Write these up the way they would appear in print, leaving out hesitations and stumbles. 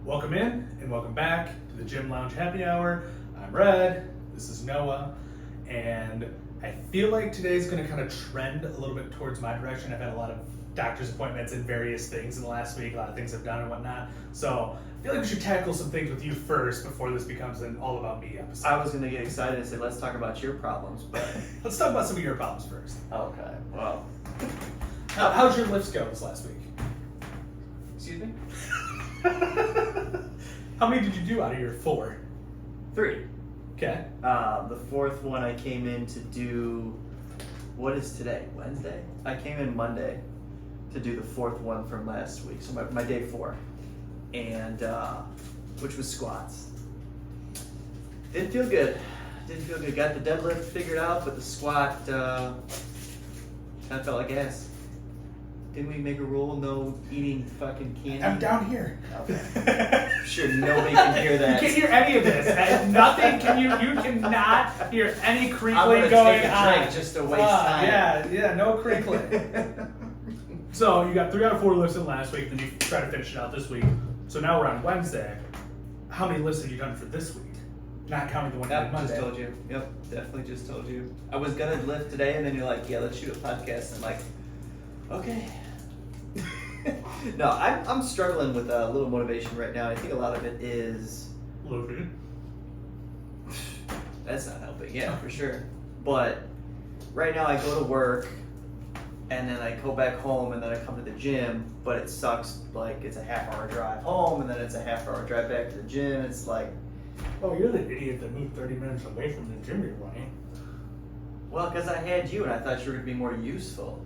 Welcome in and welcome back to the Gym Lounge Happy Hour. I'm Red, this is Noah, and I feel like today's going to kind of trend a little bit towards my direction. I've had a lot of doctor's appointments and various things in the last week, a lot of things I've done and whatnot, so I feel like we should tackle some things with you first before this becomes an all about me episode. I was going to get excited and say, let's talk about your problems, but... Let's talk about some of your problems first. Okay, well... How'd your lifts go this last week? Excuse me? How many did you do out of your 4? 3. Okay. The fourth one I came in to do... What is today? Wednesday? I came in Monday to do the fourth one from last week, so my day 4. And, which was squats. Didn't feel good. Got the deadlift figured out, but the squat, kind of felt like ass. Didn't we make a rule, no eating fucking candy? I'm down here. Okay. Sure, nobody can hear that. You can't hear any of this. Nothing can you cannot hear any crinkling I'm gonna going take a on. drink just to waste time. Yeah, no crinkling. So you got 3 out of 4 lifts in last week, then you try to finish it out this week. So now we're on Wednesday. How many lifts have you done for this week? Not counting the one you did Monday. Just told you. Yep, definitely just told you. I was gonna lift today, and then you're like, yeah, let's shoot a podcast. And I'm like, okay. No, I'm struggling with a little motivation right now. I think a lot of it is... Loaded. That's not helping, yeah, for sure. But right now I go to work, and then I go back home, and then I come to the gym, but it sucks. Like, it's a half-hour drive home, and then it's a half-hour drive back to the gym. It's like... Oh, you're the idiot that moved 30 minutes away from the gym you're running. Well, because I had you, and I thought you were going to be more useful.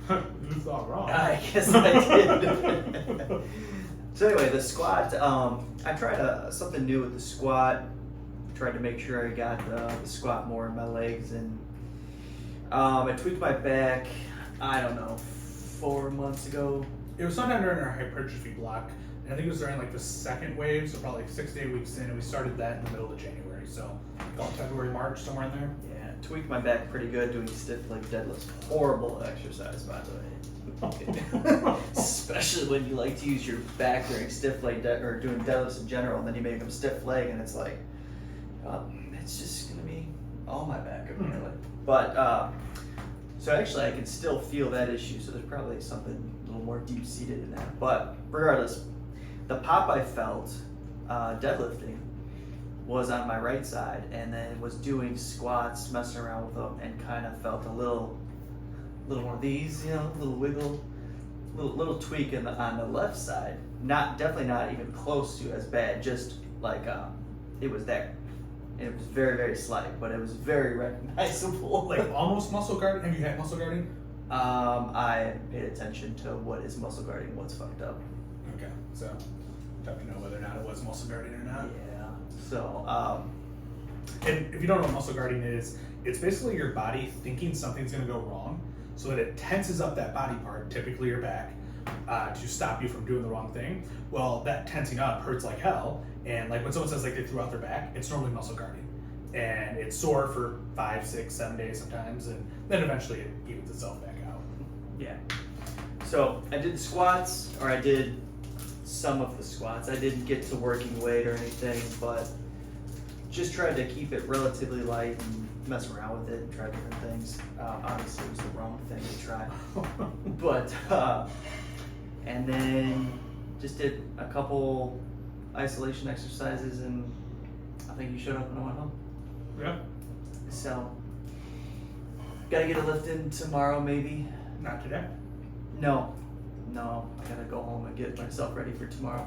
You thought wrong. I guess I did. So anyway, the squat, I tried something new with the squat. Tried to make sure I got the squat more in my legs, and I tweaked my back, I don't know, 4 months ago. It was sometime during our hypertrophy block, and I think it was during like the second wave, so probably like 6 to 8 weeks in, and we started that in the middle of January, so call it February, March, somewhere in there. Yeah, tweaked my back pretty good doing stiff leg deadlifts. Horrible exercise, by the way. Especially when you like to use your back during stiff leg or doing deadlifts in general, and then you make them stiff leg, and it's like, it's just gonna be all my back apparently. But so actually, I can still feel that issue. So there's probably something a little more deep seated in that. But regardless, the pop I felt deadlifting was on my right side, and then was doing squats, messing around with them, and kind of felt a little one of these, little wiggle, little tweak on the left side. Definitely not even close to as bad. Just like it was there, and it was very, very slight, but it was very recognizable. Like almost muscle guarding. Have you had muscle guarding? I paid attention to what is muscle guarding and what's fucked up. Okay, so tough to know whether or not it was muscle guarding or not. Yeah. So. And if you don't know what muscle guarding is, it's basically your body thinking something's going to go wrong, so that it tenses up that body part, typically your back, to stop you from doing the wrong thing. Well, that tensing up hurts like hell, and like when someone says like they threw out their back, it's normally muscle guarding, and it's sore for 5, 6, 7 days sometimes, and then eventually it evens itself back out. Yeah. So I did squats, or I did some of the squats. I didn't get to working weight or anything, but just tried to keep it relatively light and mess around with it and try different things. Obviously, it was the wrong thing to try. But, and then just did a couple isolation exercises, and I think you showed up when I went home. Yeah. So, gotta get a lift in tomorrow, maybe. Not today. No, I gotta go home and get myself ready for tomorrow.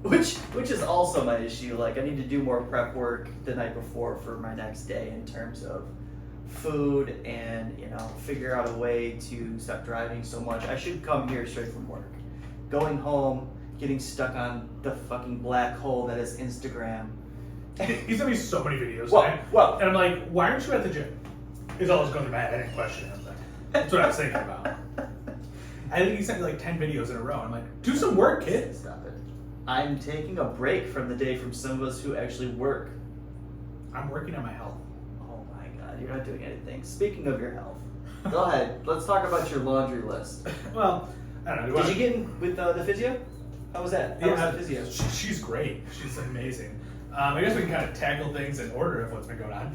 Which is also my issue. Like, I need to do more prep work the night before for my next day in terms of food and, figure out a way to stop driving so much. I should come here straight from work. Going home, getting stuck on the fucking black hole that is Instagram. He sent me so many videos, Well, and I'm like, why aren't you at the gym? It's always going through my head. I didn't question it. That's what I was thinking about. I think he sent me like 10 videos in a row. I'm like, do some work, kid. Stop it. I'm taking a break from the day from some of us who actually work. I'm working on my health. Oh my God, you're not doing anything. Speaking of your health, go ahead. Let's talk about your laundry list. Well, I don't know. Did you get in with the physio? How was that? How was the physio? She's great. She's amazing. I guess we can kind of tackle things in order of what's been going on.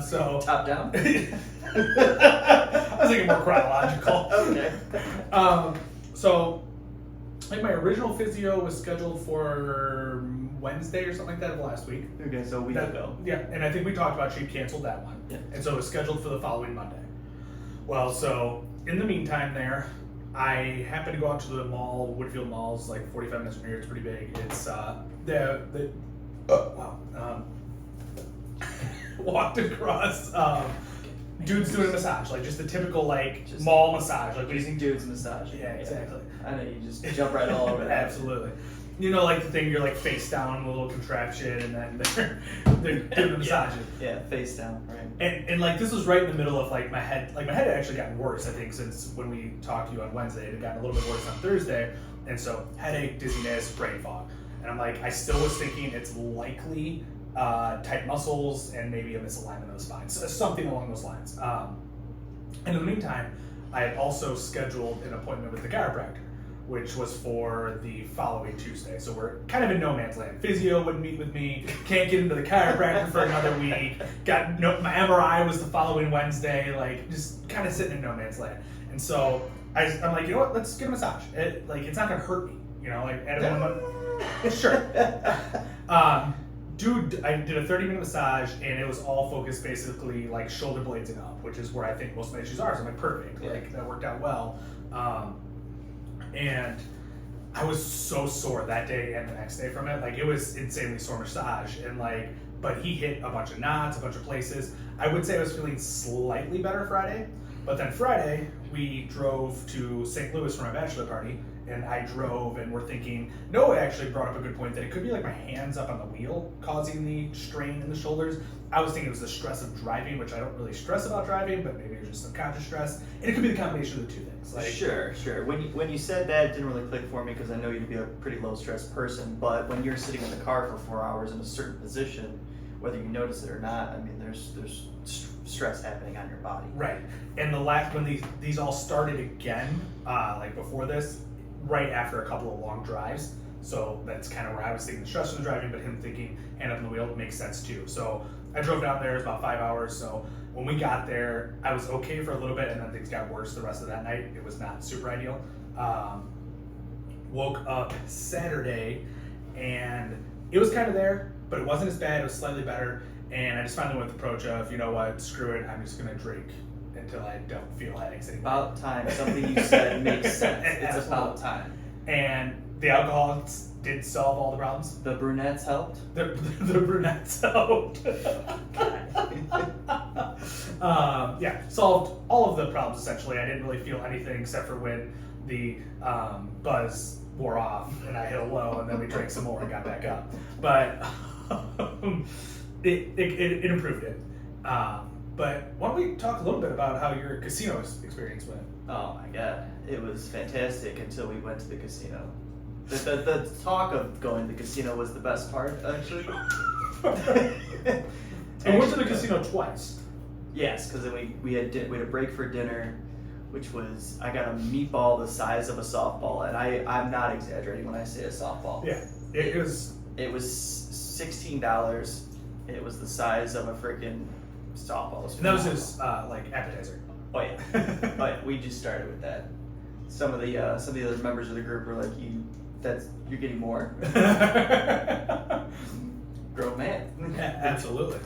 So Top down? I was thinking more chronological. Okay. So I think my original physio was scheduled for Wednesday or something like that of last week. Okay, so a week ago. Yeah, and I think we talked about she canceled that one. Yeah. And so it was scheduled for the following Monday. Well, so in the meantime there, I happened to go out to the mall, Woodfield Mall's like 45 minutes from here. It's pretty big. It's walked across dudes doing a massage, like just the typical like Just mall massage, like Using dudes massage. Yeah, exactly. I know you just jump right all over that. Absolutely. You know, like the thing you're like face down, a little contraption, and then they're doing the massages. Yeah, face down, right. And like this was right in the middle of like my head had actually gotten worse, I think, since when we talked to you on Wednesday. It had gotten a little bit worse on Thursday, and so headache, dizziness, brain fog. And I'm like, I still was thinking it's likely tight muscles and maybe a misalignment of the spine, so something along those lines. And in the meantime, I had also scheduled an appointment with the chiropractor, which was for the following Tuesday. So we're kind of in no man's land. Physio wouldn't meet with me. Can't get into the chiropractor for another week. My MRI was the following Wednesday. Like just kind of sitting in no man's land. And so I'm like, you know what? Let's get a massage. It's not gonna hurt me. You know, like at a moment. Sure. Dude, I did a 30-minute massage, and it was all focused basically like shoulder blades and up, which is where I think most of my issues are. So I'm like, perfect. Yeah. Like that worked out well. And I was so sore that day and the next day from it. Like it was insanely sore massage, and like, but he hit a bunch of knots, a bunch of places. I would say I was feeling slightly better Friday, but then Friday we drove to St. Louis for my bachelor party, and I drove, and we're thinking, Noah actually brought up a good point that it could be like my hands up on the wheel causing the strain in the shoulders. I was thinking it was the stress of driving, which I don't really stress about driving, but maybe it was just subconscious stress. And it could be the combination of the two things. Like, Sure. When you said that, it didn't really click for me because I know you to be a pretty low stress person. But when you're sitting in the car for 4 hours in a certain position, whether you notice it or not, I mean, there's stress happening on your body. Right. And when these all started again, like before this, right after a couple of long drives. So that's kind of where I was thinking the stress from the driving, but him thinking hand up on the wheel makes sense too. So I drove down there, it was about 5 hours. So when we got there, I was okay for a little bit, and then things got worse the rest of that night. It was not super ideal. Woke up Saturday, and it was kind of there, but it wasn't as bad. It was slightly better. And I just finally went with the approach of, you know what, screw it. I'm just going to drink until I don't feel headaches anymore. About time. Something you said makes sense. It's about time. And the alcohol did solve all the problems. The brunettes helped? The brunettes helped. Yeah, solved all of the problems essentially. I didn't really feel anything except for when the buzz wore off and I hit a low, and then we drank some more and got back up. But it improved it. But why don't we talk a little bit about how your casino experience went? Oh my god, it was fantastic until we went to the casino. The talk of going to the casino was the best part, actually. And we went to the casino twice. Yes, because we had a break for dinner, which was, I got a meatball the size of a softball, and I'm not exaggerating when I say a softball. Yeah, it was $16. It was the size of a freaking softball. And that was his like appetizer. Oh yeah, oh yeah. We just started with that. Some of the other members of the group were like, you're getting more. Grown man. Yeah, absolutely.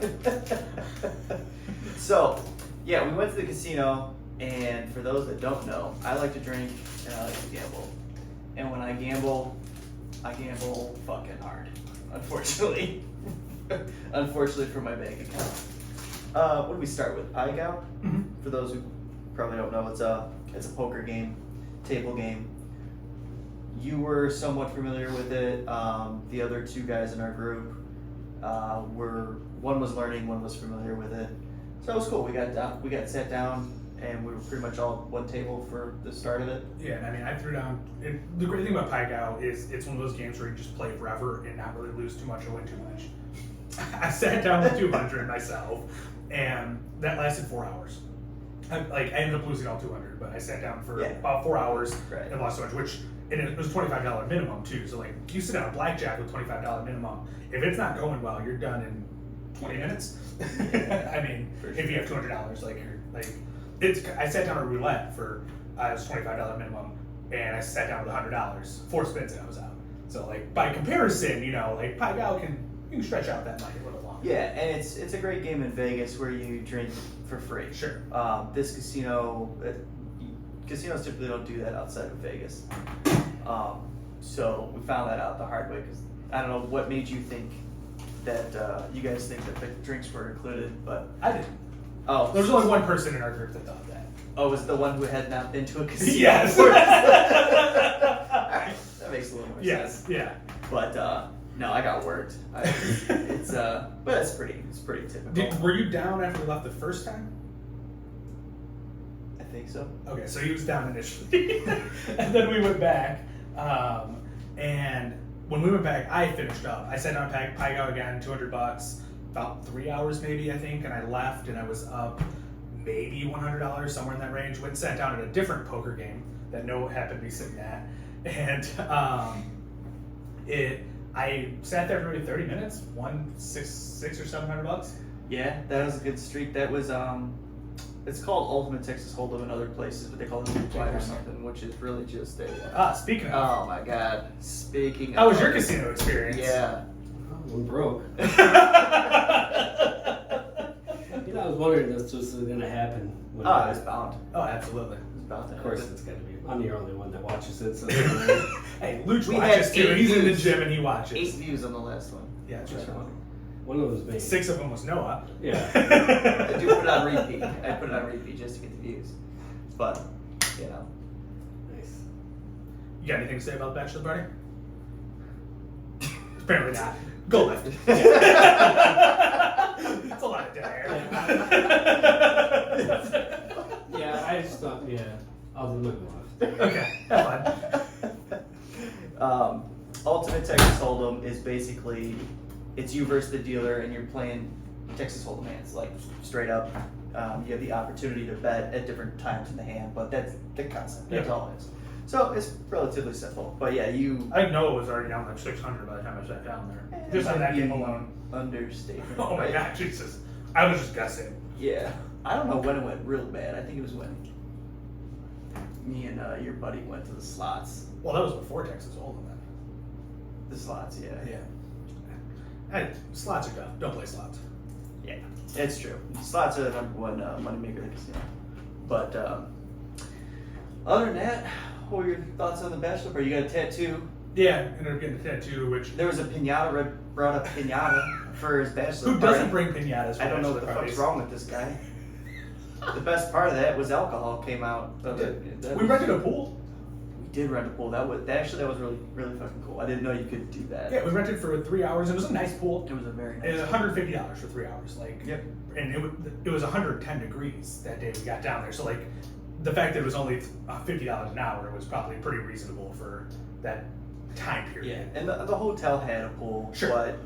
So, yeah, we went to the casino, and for those that don't know, I like to drink and I like to gamble. And when I gamble fucking hard, unfortunately. Unfortunately for my bank account. What do we start with? iGao? Mm-hmm. For those who probably don't know, it's a poker game, table game. You were somewhat familiar with it. The other two guys in our group one was learning, one was familiar with it. So it was cool. We got sat down, and we were pretty much all at one table for the start of it. Yeah, and I mean, I threw down. The great thing about Pai is it's one of those games where you just play forever and not really lose too much or win too much. I sat down with 200 myself, and that lasted 4 hours. I ended up losing all 200, but I sat down for Yeah. about 4 hours Right. and lost so much, and it was $25 minimum too. So like, you sit down a blackjack with $25 minimum. If it's not going well, you're done in 20 minutes. I mean, For if you have $200, I sat down a roulette for it was $25 minimum, and I sat down with $100, 4 spins, and I was out. So like, by comparison, like Pai Gow you can stretch out that money a little longer. Yeah, and it's a great game in Vegas where you drink for free. Sure. This casino, casinos typically don't do that outside of Vegas. So we found that out the hard way because I don't know what made you think that you guys think that the drinks were included, but I didn't. oh, There was only one person in our group that thought that. oh, was it the one who had not been to a casino? Yes. All right, that makes a little more Yes. sense. Yeah. But no, I got worked. But it's pretty typical. Were you down after we left the first time? I think so. Okay, so he was down initially, and then we went back. And when we went back, I finished up. I sat down at Pai Gow again, $200, about 3 hours maybe, I think, and I left, and I was up maybe $100, somewhere in that range. Went and sat down at a different poker game that Noah happened to be sitting at, and I sat there for maybe 30 minutes, won $600 or $700. Yeah, that was a good streak. That was it's called Ultimate Texas Hold'em in other places, but they call it Luch or something, which is really just a. Speaking of, Oh my God! Speaking. how was of, your casino experience? Yeah. I'm broke. I was wondering if this was going to happen. Oh, it's bound. Oh, absolutely. It's bound to Of course, happen. it's got to be. I'm the only one that watches it. So Hey, Luch We watches had too. 8 He's in the views. gym and he watches. 8 views on the last one. Yeah, that's Which right. one of them was me. 6 of them was Noah. Yeah. I do put it on repeat. I put it on repeat just to get the views. But Nice. You got anything to say about the bachelor party? Apparently not. Go left. It's a lot of dead air. Yeah, I just thought. Yeah, I'll look left. Okay, have fun. Ultimate Texas Hold'em is basically it's you versus the dealer, and you're playing Texas Hold'em hands, like straight up. You have the opportunity to bet at different times in the hand, but that's the concept. That's Yeah. all it is. So it's relatively simple. But yeah, you. I know it was already down like 600 by the time I sat down there. Just on that game alone. Understatement. Oh my but god, Jesus. I was just guessing. Yeah. I don't know when it went real bad. I think it was when me and your buddy went to the slots. Well, that was before Texas Hold'em then. The slots, yeah. Yeah. Hey, slots are dumb. Don't play slots. Yeah, it's true. Slots are the number one moneymaker in the casino. But other than that, what were your thoughts on the bachelor party? You got a tattoo. Yeah, ended up getting a tattoo, which... There was a pinata, brought up pinata for his bachelor Who party. doesn't bring pinatas for I don't know bachelor what the fuck's parties? wrong with this guy. The best part of that was alcohol came out. We rented a pool. We did rent a pool. That was really really fucking cool. I didn't know you could do that. Yeah, we rented for 3 hours. It was a nice pool. It was a very It nice. was $150 for 3 hours. Like, Yep. And it was 110 degrees that day we got down there. So like, the fact that it was only $50 an hour was probably pretty reasonable for that time Yeah, period. and the hotel had a pool, Sure. but at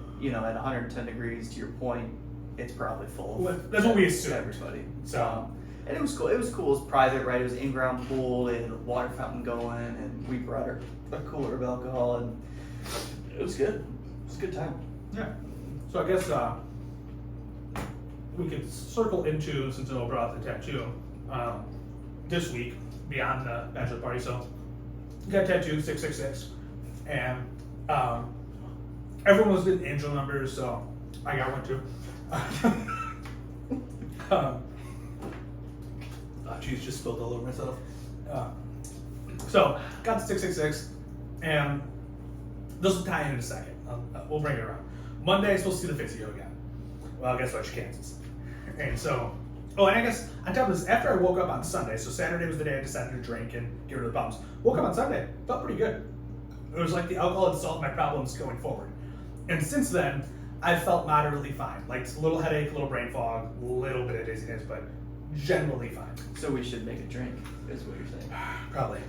110 degrees, to your point, it's probably full. Well, that's what we assumed. Everybody. So- and it was cool. It was cool. It was private, right? It was in-ground pool. They had a water fountain going, and we brought her a cooler of alcohol, and it was good. It was a good time. Yeah. So I guess we could circle into, since Noah brought up the tattoo, this week, beyond the bachelor party. So, got a tattoo, 666. And everyone was in angel numbers, so I got one too. Oh, geez, just spilled all over myself. So, got the 666, and this will tie in a second. We'll bring it around. Monday, I'm supposed to see the physio again. Well, guess what? She cancels. And so, and I guess on top of this, after I woke up on Sunday, so Saturday was the day I decided to drink and get rid of the problems. Woke up on Sunday, felt pretty good. It was like the alcohol had solved my problems going forward. And since then, I've felt moderately fine. Like a little headache, a little brain fog, a little bit of dizziness, but generally fine. So we should make a drink, is what you're saying. Probably.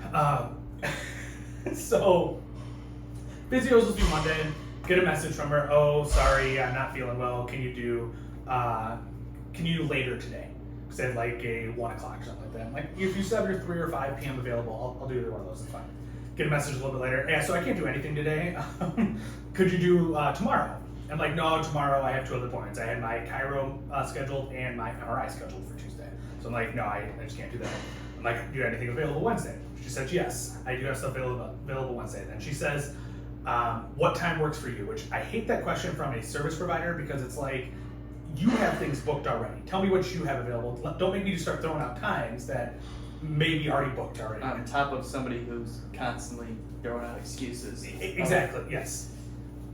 So, physio was supposed to be Monday. Get a message from her. Oh, sorry, I'm not feeling well. Can you do later today? because they had like a 1 o'clock or something like that. I'm like, if you still have your 3 or 5 p.m. available, I'll do either one of those. It's fine. Get a message a little bit later. Yeah, so I can't do anything today. Could you do tomorrow? I'm like, no, tomorrow I have 2 other appointments. I had my Chiro scheduled and my MRI scheduled for Tuesday. So I'm like, no, I just can't do that. I'm like, do you have anything available Wednesday? She said, yes, I do have stuff available Wednesday. Then she says, what time works for you? Which I hate that question from a service provider because it's like, you have things booked already. Tell me what you have available. Don't make me just start throwing out times that may be already booked already. On top of somebody who's constantly throwing out excuses. Exactly, yes.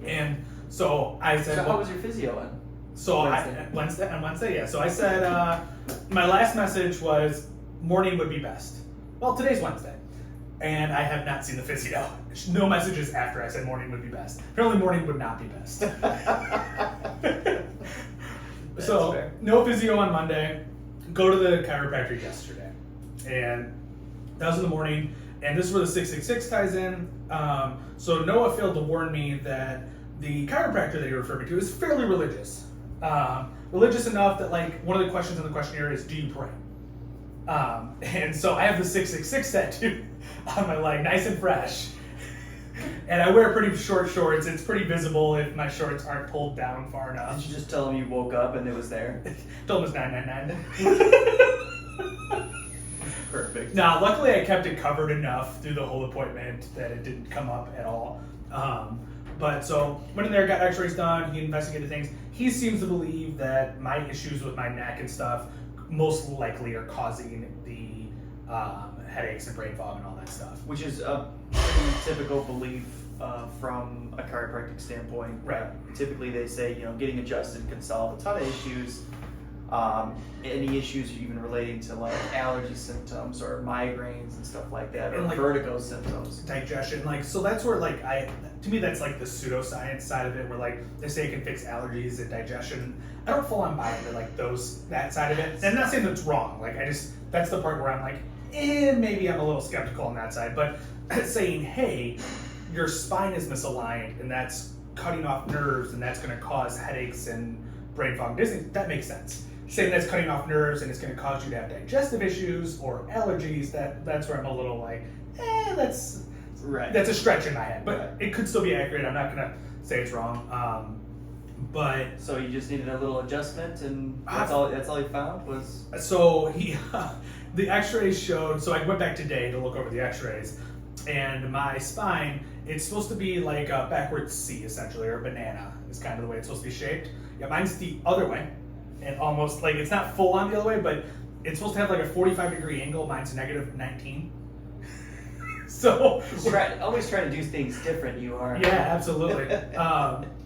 And so I said, so how was your physio on? So Wednesday, yeah. So I said, my last message was morning would be best. Well, today's Wednesday, and I have not seen the physio. No messages after I said morning would be best. Apparently morning would not be best. So fair. no physio on Monday. Go to the chiropractor yesterday, and that was in the morning. And this is where the 666 ties in. So Noah failed to warn me that the chiropractor that he referred me to is fairly religious. Religious enough that like one of the questions in the questionnaire is, do you pray? And so I have the 666 tattoo on my leg, nice and fresh. And I wear pretty short shorts. It's pretty visible if my shorts aren't pulled down far enough. Did you just tell him you woke up and it was there? Told him it's 999. Perfect. Now, luckily I kept it covered enough through the whole appointment that it didn't come up at all. But so went in there, got x-rays done, he investigated things. He seems to believe that my issues with my neck and stuff most likely are causing the headaches and brain fog and all that stuff. Which is a pretty typical belief from a chiropractic standpoint. Right. Typically they say, getting adjusted can solve a ton of issues. Any issues even relating to like allergy symptoms or migraines and stuff like that, or And, like, vertigo symptoms. Digestion, so that's where to me that's like the pseudoscience side of it, where like they say it can fix allergies and digestion. I don't full on buy into like that side of it. And I'm not saying that's wrong. Like that's the part where I'm like, maybe I'm a little skeptical on that side. But saying, hey, your spine is misaligned and that's cutting off nerves and that's going to cause headaches and brain fog, that makes sense. Saying that's cutting off nerves and it's going to cause you to have digestive issues or allergies, that's where I'm a little like, that's a stretch in my head. But it could still be accurate. I'm not going to say it's wrong. But so you just needed a little adjustment, and that's all you found was. So the X-rays showed. So I went back today to look over the X-rays, and my spine, it's supposed to be like a backwards C essentially, or a banana is kind of the way it's supposed to be shaped. Yeah, mine's the other way, and almost like it's not full on the other way, but it's supposed to have like a 45-degree angle. Mine's negative 19. So always trying to do things different. You are. Yeah, absolutely.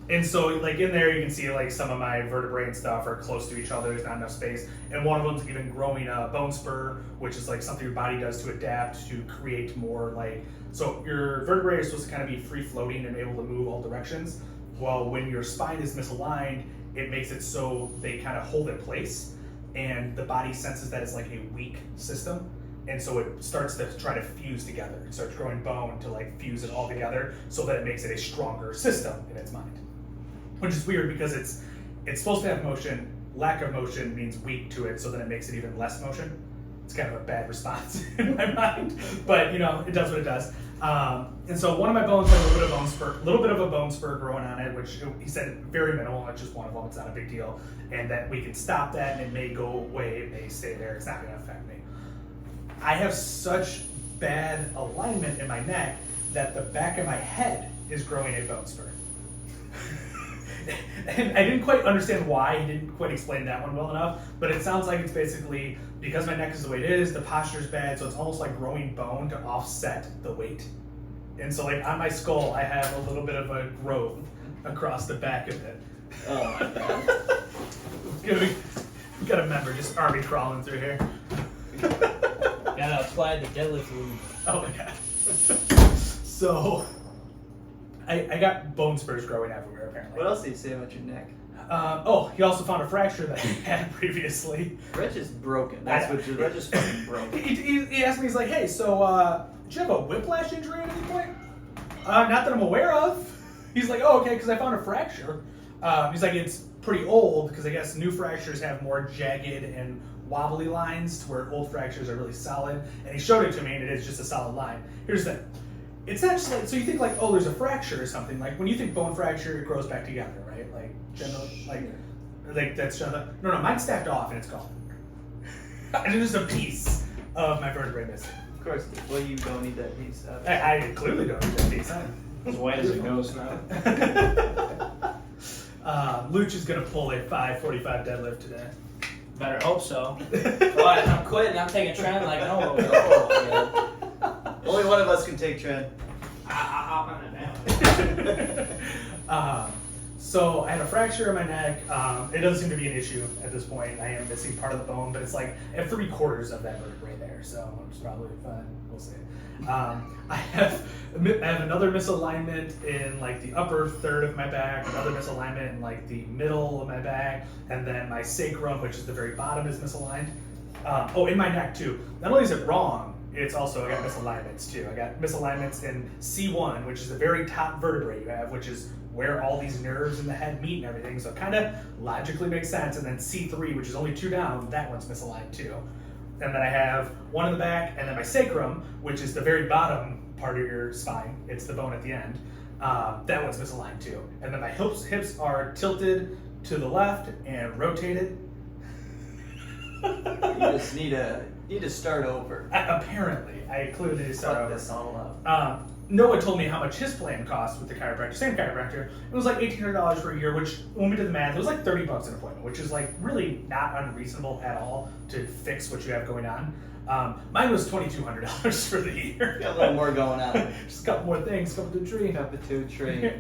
And so like in there you can see like some of my vertebrae and stuff are close to each other. There's not enough space, and one of them's even growing a bone spur, which is like something your body does to adapt to create more like. So your vertebrae are supposed to kind of be free floating and able to move all directions. Well, when your spine is misaligned, it makes it so they kind of hold in place, and the body senses that it's like a weak system. And so it starts to try to fuse together. It starts growing bone to like fuse it all together so that it makes it a stronger system in its mind. Which is weird because it's supposed to have motion. Lack of motion means weak to it, so then it makes it even less motion. It's kind of a bad response in my mind, but it does what it does. And so one of my bones had a little bit of a bone spur growing on it, which he said very minimal. It's just one of them. It's not a big deal, and that we can stop that, and it may go away. It may stay there. It's not going to affect me. I have such bad alignment in my neck that the back of my head is growing a bone spur. And I didn't quite understand why. He didn't quite explain that one well enough, but it sounds like it's basically because my neck is the way it is, the posture's bad, so it's almost like growing bone to offset the weight. And so like on my skull, I have a little bit of a growth across the back of it. Oh my god. We got a member just army crawling through here. Gotta apply the deadlift move. Oh my god. So I got bone spurs growing everywhere apparently. What else did you say about your neck? He also found a fracture that he had previously. Reg is broken. That's what you're. Reg is fucking broken. He asked me, he's like, hey, so did you have a whiplash injury at any point? Not that I'm aware of. He's like, oh, okay, because I found a fracture. He's like, it's pretty old because I guess new fractures have more jagged and wobbly lines to where old fractures are really solid. And he showed it to me, and it is just a solid line. Here's the thing. It's not just like, so you think like, oh, there's a fracture or something. Like when you think bone fracture, it grows back together, right? Like generally, like that's just no, mine's stacked off and it's gone. It's just a piece of my vertebrae missing. Of course. Well, you don't need that piece. I clearly don't need that piece. As white as a ghost now. Luch is gonna pull a 545 deadlift today. Better hope so. What? I'm quitting. I'm taking Trent. Like, no. Only one of us can take Trent. I hop on it now. So I had a fracture in my neck. It doesn't seem to be an issue at this point. I am missing part of the bone, but it's like I have 3/4 of that vertebrae there, so it's probably fine. We'll see. I have another misalignment in like the upper third of my back, another misalignment in like the middle of my back, and then my sacrum, which is the very bottom, is misaligned. In my neck too. Not only is it wrong, it's also I got misalignments too. I got misalignments in C1, which is the very top vertebrae you have, which is where all these nerves in the head meet and everything. So it kind of logically makes sense. And then C3, which is only 2 down, that one's misaligned too. And then I have one in the back, and then my sacrum, which is the very bottom part of your spine. It's the bone at the end. That one's misaligned too. And then my hips are tilted to the left and rotated. You just need to start over. Apparently, I clearly need to start Fuck over. this all up. Noah told me how much his plan cost with the chiropractor, same chiropractor. It was like $1,800 for a year, which when we did the math, it was like $30 an appointment, which is like really not unreasonable at all to fix what you have going on. Mine was $2,200 for the year. Got a little more going on. Just a couple more things, couple to tree. Cup of two tree.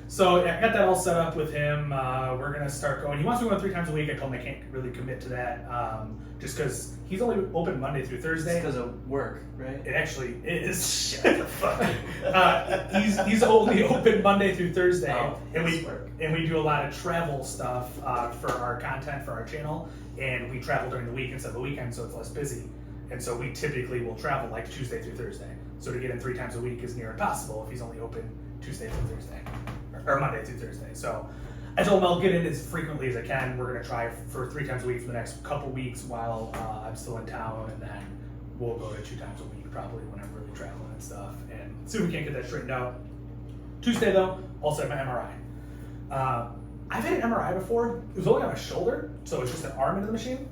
So yeah, I got that all set up with him. We're gonna start going. He wants me to go 3 times a week. I told him I can't really commit to that, just because he's only open Monday through Thursday. Because of work, right? It actually is. Shut the fuck. He's only open Monday through Thursday, and we do a lot of travel stuff for our content for our channel, and we travel during the week instead of the weekend, so it's less busy. And so we typically will travel like Tuesday through Thursday. So to get in 3 times a week is near impossible if he's only open Tuesday through Thursday, or Monday through Thursday. So I told him I'll get in as frequently as I can. We're gonna try for 3 times a week for the next couple weeks while I'm still in town, and then we'll go to 2 times a week probably when I'm really traveling and stuff, and see if we can't get that straightened out. Tuesday though, also have my MRI. I've had an MRI before. It was only on my shoulder, so it's just an arm into the machine,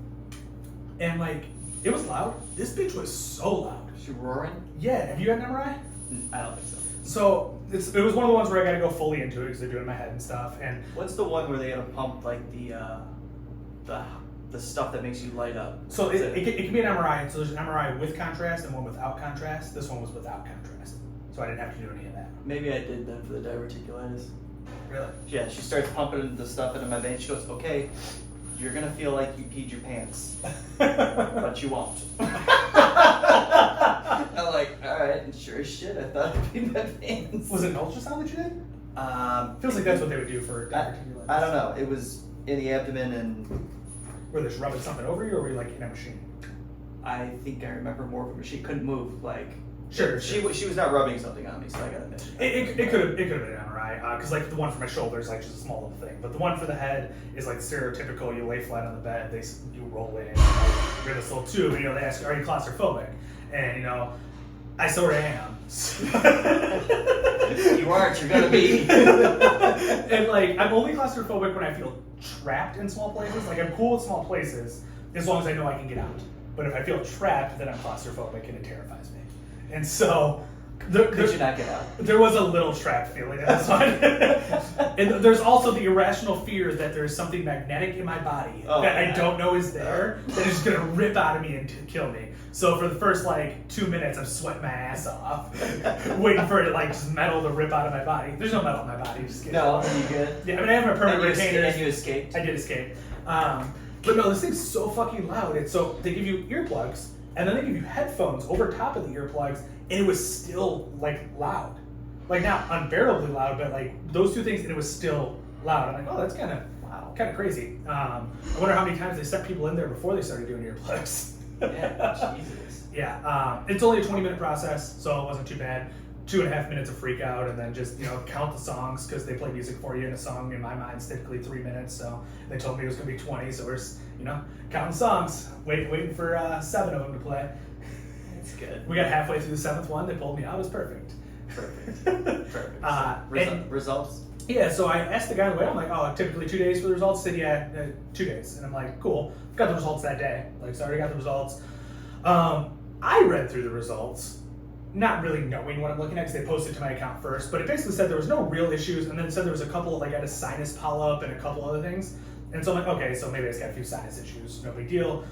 and like it was loud. This bitch was so loud. Is she roaring? Yeah, have you had an MRI? I don't think so. So it was one of the ones where I got to go fully into it because they're doing my head and stuff. And What's the one where they gotta pump like the stuff that makes you light up? so it can be an MRI. So there's an MRI with contrast and one without contrast. This one was without contrast, so I didn't have to do any of that. Maybe I did that for the diverticulitis. Really? Yeah, she starts pumping the stuff into my veins. She goes, okay, you're gonna feel like you peed your pants, but you won't. I'm like, alright, and sure as shit, I thought I peed my pants. Was it an ultrasound that you did? Feels like that's what they would do for diverticulitis. I don't know. It was in the abdomen, and Were they just rubbing something over you, or were you like in a machine? I think I remember more of her. She couldn't move. Like, Sure. she was not rubbing something on me, so I got a mission. It could have been an MRI because like the one for my shoulder is like just a small little thing, but the one for the head is like stereotypical. You lay flat on the bed, you roll in, you're in this little tube, and they ask, "Are you claustrophobic?" And I sort of am. You aren't. You're gonna be. And like I'm only claustrophobic when I feel trapped in small places. Like I'm cool with small places as long as I know I can get out. But if I feel trapped, then I'm claustrophobic and it terrifies me. And so Could you not get out? there was a little trapped feeling in this one. And there's also the irrational fear that there's something magnetic in my body that I don't know is there that is gonna rip out of me and kill me. So for the first like 2 minutes, I'm sweating my ass off, waiting for it to like just metal to rip out of my body. There's no metal in my body. Just kidding. No, are you good? Yeah, I mean I have my permanent retainers. And you escaped? I did escape. But no, this thing's so fucking loud. It's so they give you earplugs and then they give you headphones over top of the earplugs, and it was still like loud, like not unbearably loud, but like those 2 things, and it was still loud. I'm like, oh, that's kind of crazy. I wonder how many times they sent people in there before they started doing earplugs. Yeah, Jesus. Yeah, it's only a 20-minute process, so it wasn't too bad. 2.5 minutes of freak out, and then just count the songs because they play music for you, and a song in my mind is typically 3 minutes. So they told me it was gonna be 20, so we're counting songs, waiting for 7 of them to play. That's good. We got halfway through the 7th one. They pulled me out. It was perfect. Perfect. Results? Yeah, so I asked the guy on the way. I'm like, oh, typically 2 days for the results. He said, yeah, 2 days. And I'm like, cool. Got the results that day. Like, so I already got the results. I read through the results, not really knowing what I'm looking at because they posted to my account first. But it basically said there was no real issues, and then it said there was a couple, like I had a sinus polyp and a couple other things. And so I'm like, okay, so maybe I just got a few sinus issues. No big deal.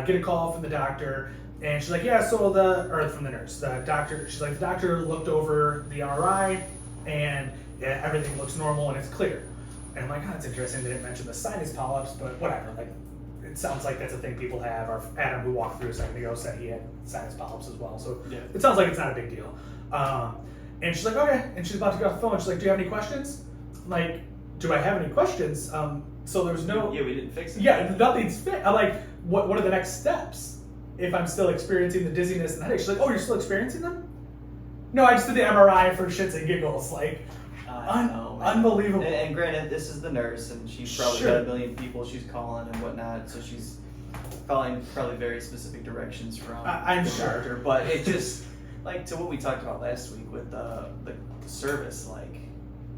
Get a call from the doctor. And she's like, yeah, so from the nurse, the doctor, she's like, the doctor looked over the MRI and yeah, everything looks normal and it's clear. And I'm like, oh, that's interesting. They didn't mention the sinus polyps, but whatever. Like, it sounds like that's a thing people have. Our Adam, who walked through a second ago, said he had sinus polyps as well. So yeah. It sounds like it's not a big deal. And she's like, okay. And she's about to get off the phone. She's like, do you have any questions? I'm like, do I have any questions? So there's no. Yeah, we didn't fix it. Yeah, nothing's fixed. I'm like, what are the next steps? If I'm still experiencing the dizziness and the headache. She's like, oh, you're still experiencing them? No, I just did the MRI for shits and giggles. Like, unbelievable. And granted, this is the nurse, and she's probably got a million people she's calling and whatnot, so she's following probably very specific directions from I'm the sure. doctor. But it just, like, to what we talked about last week with the service, like,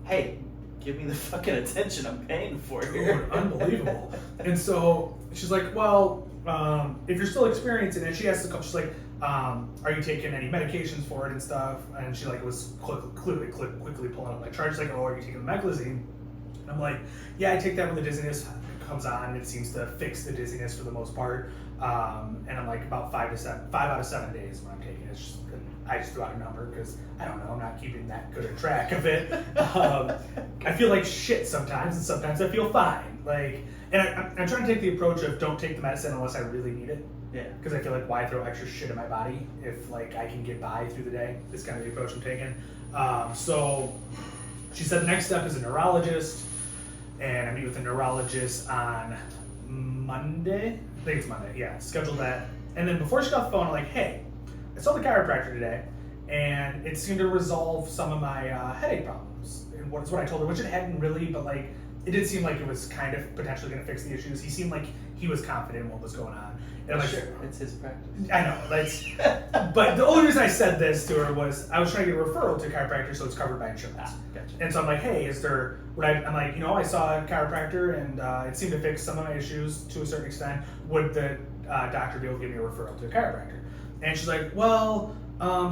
hey, give me the fucking attention I'm paying for here. Dude, unbelievable. And so she's like, well, if you're still experiencing it, she asked a couple, she's like, are you taking any medications for it and stuff? And she like was quickly pulling up my chart. She's like, oh, are you taking the meclizine? And I'm like, yeah, I take that when the dizziness comes on. It seems to fix the dizziness for the most part. And I'm like about 5 out of 7 days when I'm taking it. I just threw out a number because I don't know, I'm not keeping that good a track of it. I feel like shit sometimes, and sometimes I feel fine. Like, and I'm trying to take the approach of don't take the medicine unless I really need it. Yeah. Because I feel like why throw extra shit in my body if like I can get by through the day. It's kind of the approach I'm taking. So she said the next step is a neurologist, and I meet with a neurologist on Monday. I think it's Monday. Yeah, scheduled that. And then before she got off the phone, I'm like, hey, I saw the chiropractor today, and it seemed to resolve some of my headache problems. And what I told her, which it hadn't really, but like it did seem like it was kind of potentially going to fix the issues. He seemed like he was confident in what was going on. And I'm like, sure, it's his practice. I know, but the only reason I said this to her was I was trying to get a referral to a chiropractor so it's covered by insurance. Gotcha. And so I'm like, hey, is there? I'm like, I saw a chiropractor and it seemed to fix some of my issues to a certain extent. Would the doctor be able to give me a referral to a chiropractor? And she's like, well,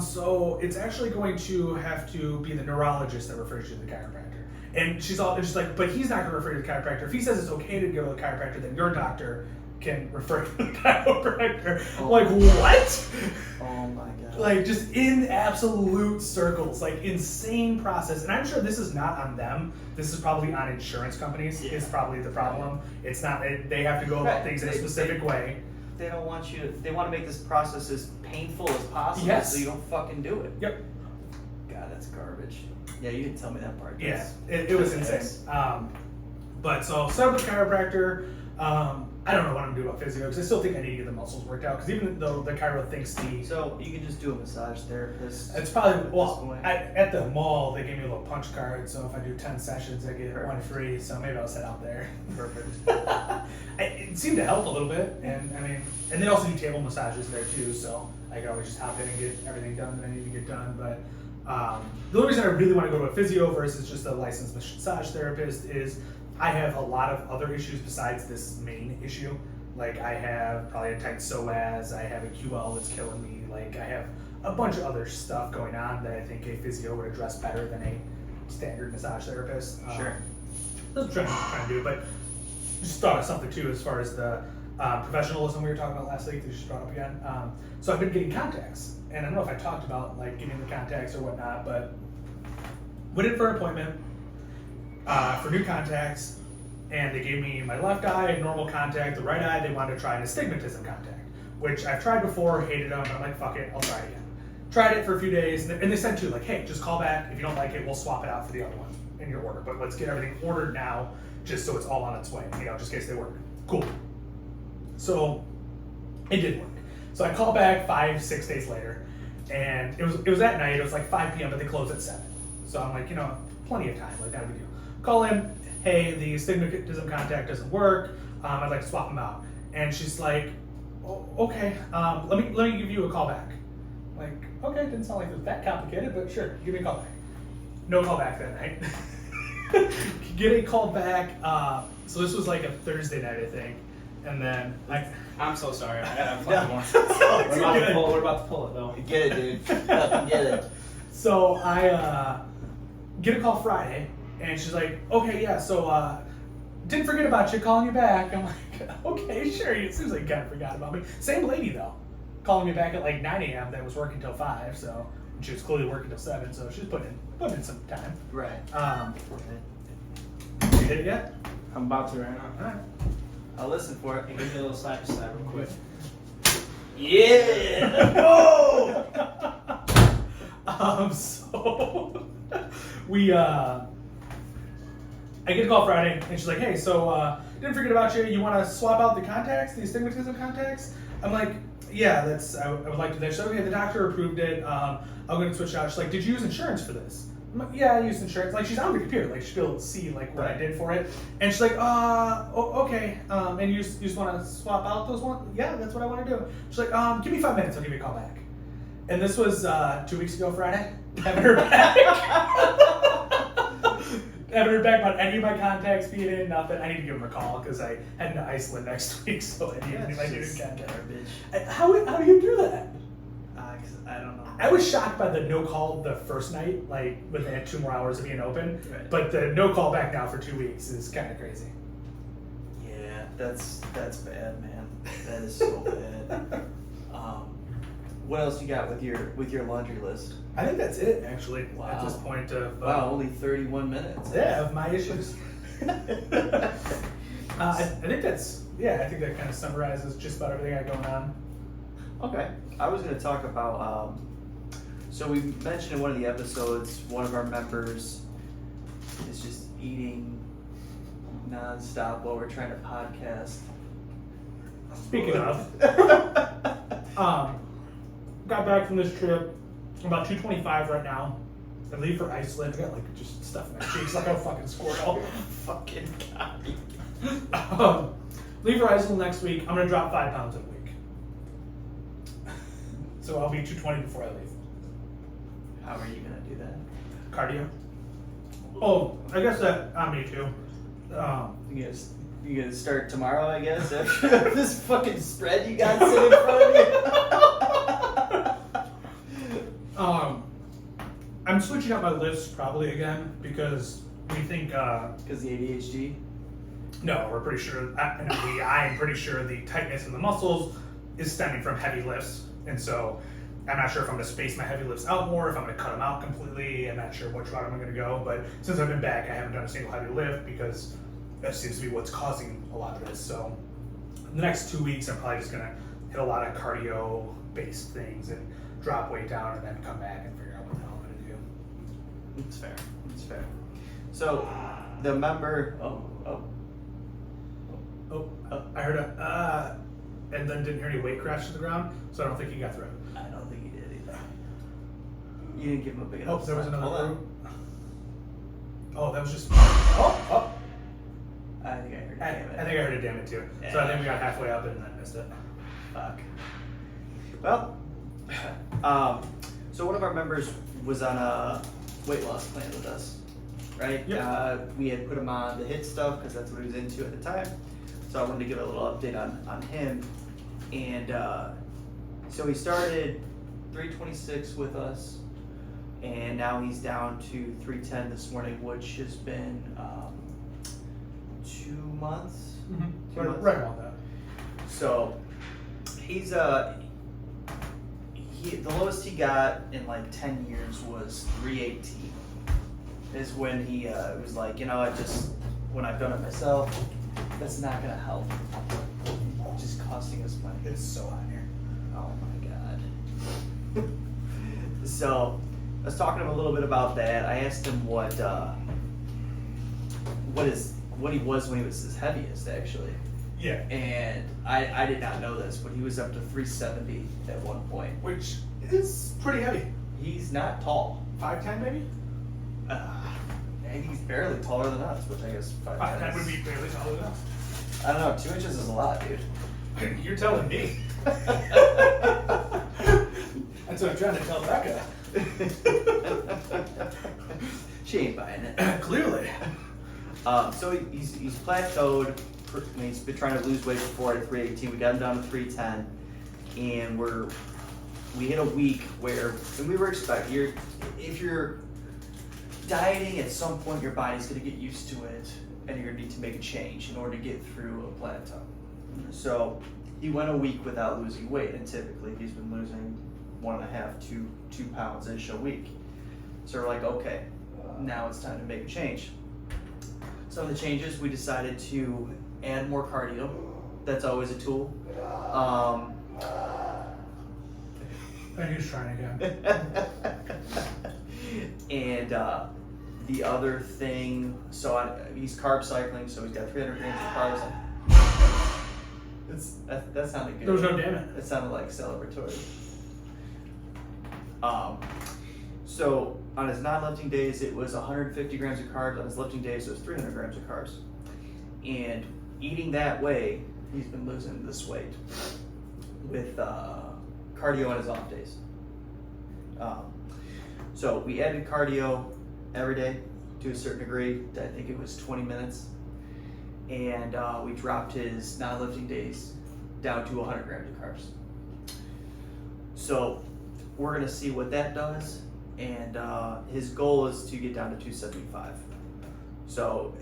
so it's actually going to have to be the neurologist that refers you to the chiropractor. And she's just like, but he's not going to refer you to the chiropractor. If he says it's okay to go to the chiropractor, then your doctor can refer to the chiropractor. I'm like, what? Oh my god. Like, just in absolute circles, like insane process. And I'm sure this is not on them. This is probably on insurance companies. Yeah. Is probably the problem. It's not. They have to go about things in a specific way. They don't want you to. They want to make this process as painful as possible, Yes. so you don't fucking do it. Yep. God, that's garbage. Yeah, you didn't tell me that part. Yeah, it was insane. But so set up with chiropractor. I don't know what I'm gonna do about physio because I still think I need to get the muscles worked out. Because even though the chiro thinks So you can just do a massage therapist. it's probably at the mall they gave me a little punch card. So if I do 10 sessions, I get one free. So maybe I'll set out there. Perfect. It seemed to help a little bit, and I mean, and they also do table massages there too. So I can always just hop in and get everything done that I need to get done. But the only reason I really want to go to a physio versus just a licensed massage therapist is I have a lot of other issues besides this main issue. Like I have probably a tight psoas, I have a QL that's killing me. Like I have a bunch of other stuff going on that I think a physio would address better than a standard massage therapist. Sure. That's what I'm trying to do, but just thought of something too as far as the professionalism we were talking about last week that you just brought up again. So I've been getting contacts, and I don't know if I talked about like getting the contacts or whatnot, but went in for an appointment for new contacts, and they gave me my left eye, a normal contact, the right eye, they wanted to try an astigmatism contact, which I've tried before, hated them, and I'm like, fuck it, I'll try it again. Tried it for a few days, and they said too, like, hey, just call back, if you don't like it, we'll swap it out for the other one in your order, but let's get everything ordered now, just so it's all on its way, just in case they work. Cool. So, it did work. So I call back 5-6 days later, And it was at night. It was like 5 p.m., but they closed at 7. So I'm like, plenty of time. Like, not a big deal. Call in. Hey, the astigmatism contact doesn't work. I'd like to swap them out. And she's like, oh, okay. Let me give you a call back. Like, okay, didn't sound like it was that complicated, but sure, give me a call back. No call back that night. Get a call back. So this was like a Thursday night, I think. And then I'm so sorry. I got plenty more. We're about to pull it though. Get it, dude. Fucking get it. So I get a call Friday, and she's like, okay, yeah, so didn't forget about you, calling you back. I'm like, okay, sure. It seems like you kind of forgot about me. Same lady, though, calling me back at like 9 a.m. that was working till 5, so she was clearly working till 7, so she's putting in some time. Right. You hit it yet? I'm about to right now. All right. I'll listen for it. Give me a little slap real quick. Yeah! Oh! So we I get a call Friday, and she's like, hey, so didn't forget about you. You want to swap out the contacts, the astigmatism contacts? I'm like, yeah, I would like to do that. She's like, okay, the doctor approved it. I'm going to switch out. She's like, did you use insurance for this? I'm like, yeah, I used insurance. Like, she's on the computer. Like, she'll be able to see, like, what I did for it. And she's like, okay. And you just want to swap out those ones? Yeah, that's what I want to do. She's like, give me 5 minutes. I'll give you a call back. And this was 2 weeks ago Friday. Haven't heard back. Haven't heard back about any of my contacts being in, nothing. I need to give them a call because I head to Iceland next week, so I need my new contact. Garbage. How do you do that? 'Cause I don't know. I was shocked by the no call the first night, like when they had 2 more hours of being open. Right. But the no call back now for 2 weeks is kind of crazy. Yeah, that's bad, man. That is so bad. What else you got with your laundry list? I think that's it, actually, at Wow. this point. Of, Wow, only 31 minutes. Yeah, of my issues. I think I think that kind of summarizes just about everything I got going on. Okay. I was going to talk about, so we mentioned in one of the episodes, one of our members is just eating nonstop while we're trying to podcast. Speaking of, got back from this trip. I'm about 225 right now. I leave for Iceland. I got like just stuff in my cheeks like a fucking squirrel. Fucking God. Leave for Iceland next week. I'm gonna drop 5 pounds in a week. So I'll be 220 before I leave. How are you going to do that? Cardio. Oh, I guess that on me too. You gonna start tomorrow, I guess, after this fucking spread you got sitting in front of you? I'm switching up my lifts probably again because we think. Because the ADHD? No, we're pretty sure. I am pretty sure the tightness in the muscles is stemming from heavy lifts, and so I'm not sure if I'm going to space my heavy lifts out more, if I'm going to cut them out completely. I'm not sure which route I'm going to go. But since I've been back, I haven't done a single heavy lift because that seems to be what's causing a lot of this. So the next 2 weeks, I'm probably just going to hit a lot of cardio-based things and drop weight down, and then come back and figure out what the hell I'm going to do. It's fair. It's fair. So the member. I heard a and then didn't hear any weight crash to the ground, so I don't think he got through. I don't think he did either. You didn't give him a big Oh, enough. there was slap. another. Hold on. Oh, that was just. Oh. I think I heard it. I Damn it. think I heard a damn it too. So I think we got halfway up and then missed it. Fuck. Well, so one of our members was on a weight loss plan with us, right? Yep. We had put him on the HIIT stuff because that's what he was into at the time. So I wanted to give a little update on him. And so he started 326 with us, and now he's down to 310 this morning, which has been 2 months. Mm-hmm. 2 months. Right around that. So he's the lowest he got in like 10 years was 318. Is when he was like, when I've done it myself, that's not gonna help. It's just costing us money. It's so hot here. Oh my god. So I was talking to him a little bit about that. I asked him what he was when he was his heaviest, actually. Yeah. And I did not know this, but he was up to 370 at one point. Which It's pretty heavy. He's not tall. 5'10" maybe? And he's barely taller than us, which I guess 5'10" 5'10" would be barely taller than us. I don't know, 2 inches is a lot, dude. You're telling me. That's what I'm trying to tell Becca. She ain't buying it. Clearly. So he's plateaued. He's been trying to lose weight before at 318. We got him down to 310, and we hit a week where, and we were expecting, if you're dieting, at some point your body's going to get used to it, and you're going to need to make a change in order to get through a plateau. So he went a week without losing weight, and typically he's been losing 1.5 to 2 pounds ish a week. So we're like, okay, now it's time to make a change. Some of the changes, we decided to add more cardio. That's always a tool. And he's trying again. And the other thing, so he's carb cycling, so he's got 300 grams of carbs. That sounded good. There was no damn it. It sounded like celebratory. So on his non-lifting days, it was 150 grams of carbs. On his lifting days, it was 300 grams of carbs. And eating that way, he's been losing this weight with cardio on his off days. So we added cardio every day to a certain degree. I think it was 20 minutes. And we dropped his non-lifting days down to 100 grams of carbs. So we're gonna see what that does. And his goal is to get down to 275. So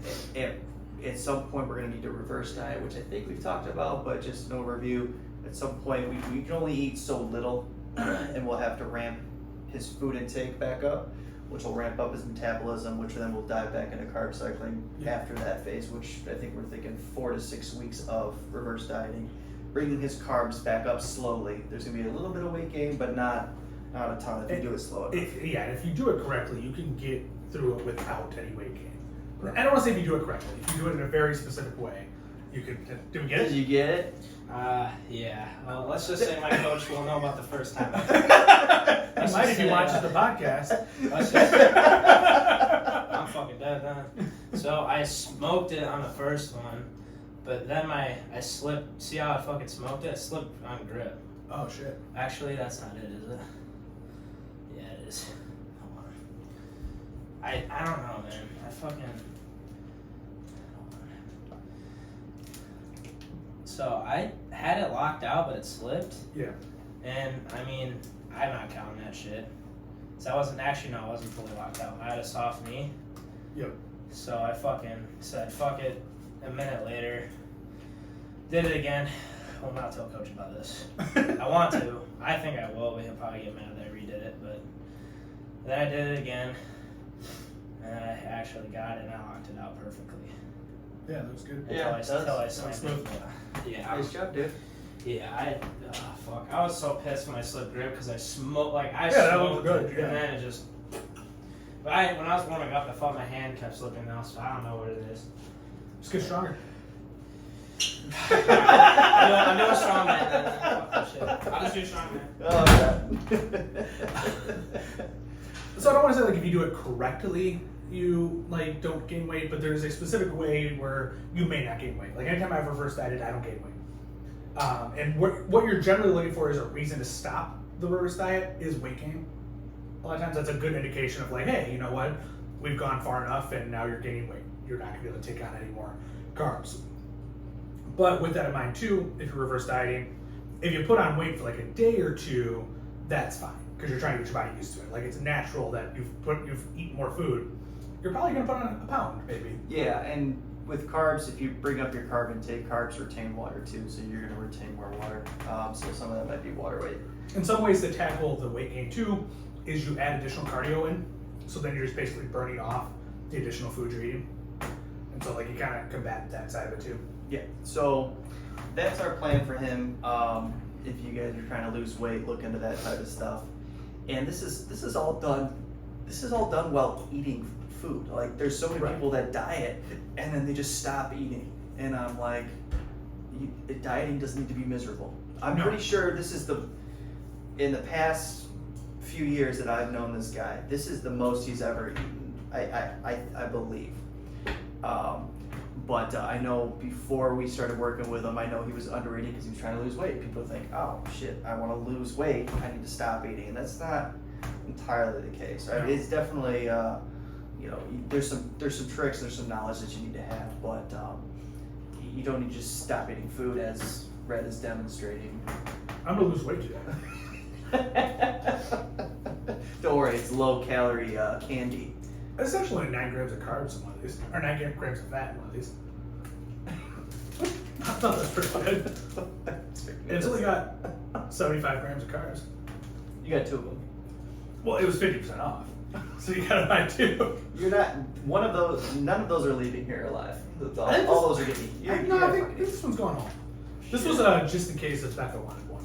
at some point we're gonna need to reverse diet, which I think we've talked about, but just an overview. At some point we can only eat so little, and we'll have to ramp his food intake back up, which will ramp up his metabolism, which then will dive back into carb cycling after that phase, which I think we're thinking 4 to 6 weeks of reverse dieting, bringing his carbs back up slowly. There's gonna be a little bit of weight gain, but not a ton if you do it slow enough. If you do it correctly, you can get through it without any weight gain. I don't want to say if you do it correctly. If you do it in a very specific way, you could. Did we get it? Did you get it? Yeah. Well, let's just say my coach will know about the first time. He might if he watches the podcast. I'm fucking dead then. So I smoked it on the first one, but then I slipped. See how I fucking smoked it? I slipped on grip. Oh shit. Actually, that's not it, is it? Yeah, it is. Hold on. I don't know, man. I fucking. Hold on. So I had it locked out, but it slipped. Yeah. And I mean, I'm not counting that shit. So I wasn't fully locked out. I had a soft knee. Yep. So I fucking said, fuck it. A minute later, did it again. I will not tell coach about this. I want to. I think I will, but he'll probably get mad that I redid it. But then I did it again, and I actually got it, and I locked it out perfectly. Yeah, that was good. Yeah, Until I Sounds slammed smooth. it. Yeah. Nice job, dude. Yeah, fuck. I was so pissed when I slipped grip because I smoked, that smoked looked good, it, yeah. and then it just. But when I was warming up, I felt my hand kept slipping now, so I don't know what it is. Just get stronger. I'm doing strong man. Fuck that shit. I'll just do strong man. Oh, yeah. So I don't want to say like if you do it correctly, you like don't gain weight, but there's a specific way where you may not gain weight. Like anytime I've reversed dieted, I don't gain weight. And what you're generally looking for is a reason to stop the reverse diet is weight gain. A lot of times that's a good indication of like, hey, you know what? We've gone far enough and now you're gaining weight. You're not gonna be able to take on any more carbs. But with that in mind too, if you're reverse dieting, if you put on weight for like a day or two, that's fine because you're trying to get your body used to it. Like it's natural that you've eaten more food. You're probably gonna put on a pound, maybe. Yeah, and with carbs, if you bring up your carb intake, carbs retain water too, so you're going to retain more water. So some of that might be water weight. In some ways to tackle the weight gain too is you add additional cardio in, so then you're just basically burning off the additional food you're eating. And so like you kind of combat that side of it too. Yeah, so that's our plan for him. If you guys are trying to lose weight, look into that type of stuff. And this is all done while eating food. Like there's so many people that diet and then they just stop eating. And I'm like, dieting doesn't need to be miserable. I'm pretty sure this is in the past few years that I've known this guy, this is the most he's ever eaten. I believe. But I know before we started working with him, I know he was undereating because he was trying to lose weight. People think, oh shit, I want to lose weight, I need to stop eating, and that's not entirely the case. Right? It's definitely, you know, there's some tricks, there's some knowledge that you need to have, but you don't need to just stop eating food as Red is demonstrating. I'm gonna lose weight today. Don't worry, it's low calorie candy. Essentially 9 grams of carbs in one of these, or 9 grams of fat in one of these. I thought that's pretty good. It's only got 75 grams of carbs. You got 2 of them. Well, it was 50% off, so you gotta buy 2. You're not one of those. None of those are leaving here alive. All those are getting eaten. I think this one's going home. This was just in case if Becca wanted one.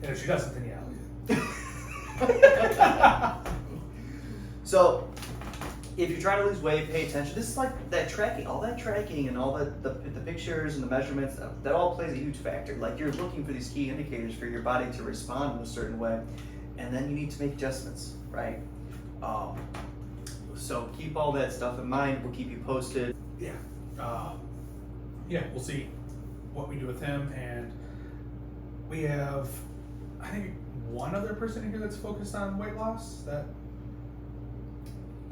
And if she doesn't, then yeah. So, if you're trying to lose weight, pay attention. This is like that tracking, all that tracking and all the pictures and the measurements, that all plays a huge factor. Like you're looking for these key indicators for your body to respond in a certain way, and then you need to make adjustments, right? So keep all that stuff in mind. We'll keep you posted. Yeah. Yeah, we'll see what we do with him. And we have, I think, one other person in here that's focused on weight loss. That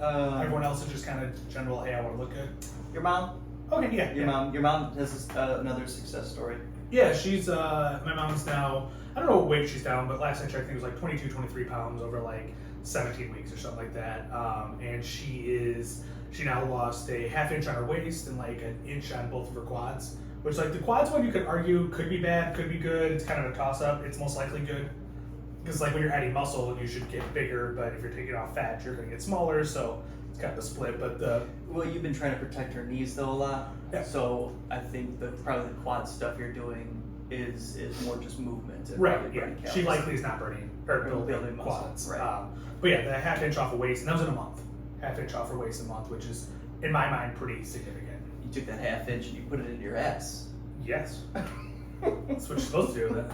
everyone else is just kind of general, hey, I want to look good. Your mom? Okay, yeah. Your mom has another success story. Yeah, she's, my mom's now, I don't know what weight she's down, but last I checked, I think it was like 22, 23 pounds over like 17 weeks or something like that. And she now lost a ½ inch on her waist and like an inch on both of her quads, which like the quads one you could argue could be bad, could be good. It's kind of a toss up. It's most likely good. Because like when you're adding muscle, you should get bigger, but if you're taking off fat, you're gonna get smaller. So it's kind of a split. But well, you've been trying to protect her knees though a lot. Yeah. So I think probably the quad stuff you're doing is more just movement. And right. probably Yeah. burning She calories. likely is not burning or building muscle, quads. right. But yeah, the ½ inch off her waist, and that was in a month. ½ inch off her waist a month, which is in my mind pretty significant. You took that ½ inch and you put it in your ass. Yes. That's what you're supposed to do with it.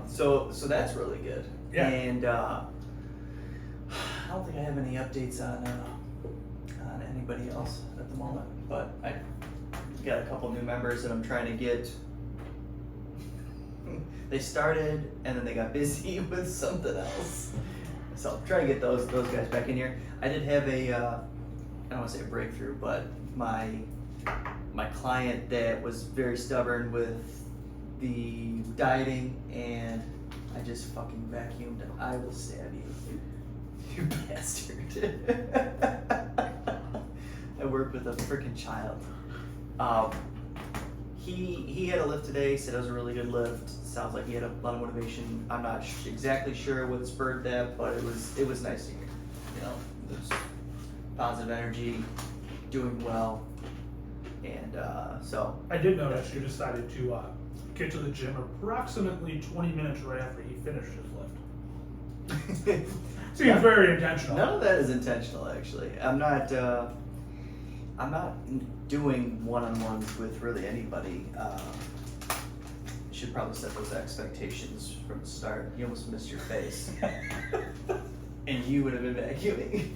So that's really good. Yeah. And I don't think I have any updates on anybody else at the moment, but I got a couple new members that I'm trying to get. They started and then they got busy with something else. So I'm trying to get those guys back in here. I did have I don't want to say a breakthrough, but my client that was very stubborn with the dieting, and I just fucking vacuumed and I will stab you. You bastard. I work with a freaking child. He had a lift today, said it was a really good lift. Sounds like he had a lot of motivation. I'm not exactly sure what spurred that, but it was nice to hear. You know, there's positive energy, doing well, and so. I did notice you decided to get to the gym approximately 20 minutes right after he finished his lift. Seems very intentional. None of that is intentional, actually. I'm not doing one-on-ones with really anybody. Should probably set those expectations from the start. You almost missed your face, and you would have been vacuuming.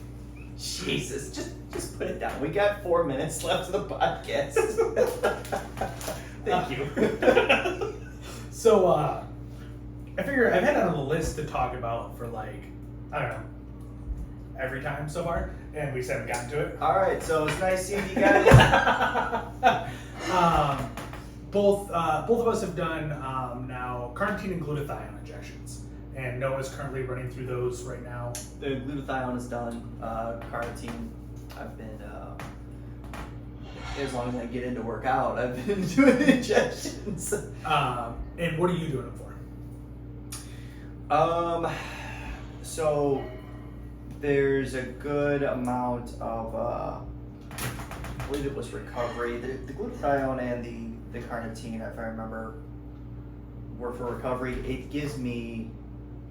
Jesus, just put it down. We got 4 minutes left of the podcast. Thank you. So, I figure I've had it on the list to talk about for like, I don't know, every time so far, and we just haven't gotten to it. All right, so it's nice seeing you guys. Both of us have done now carnitine and glutathione injections, and Noah's currently running through those right now. The glutathione is done. Carnitine, I've been as long as I get into work out, I've been doing injections. And what are you doing them for? So there's a good amount of, I believe it was recovery. The glutathione and the carnitine, if I remember, were for recovery. It gives me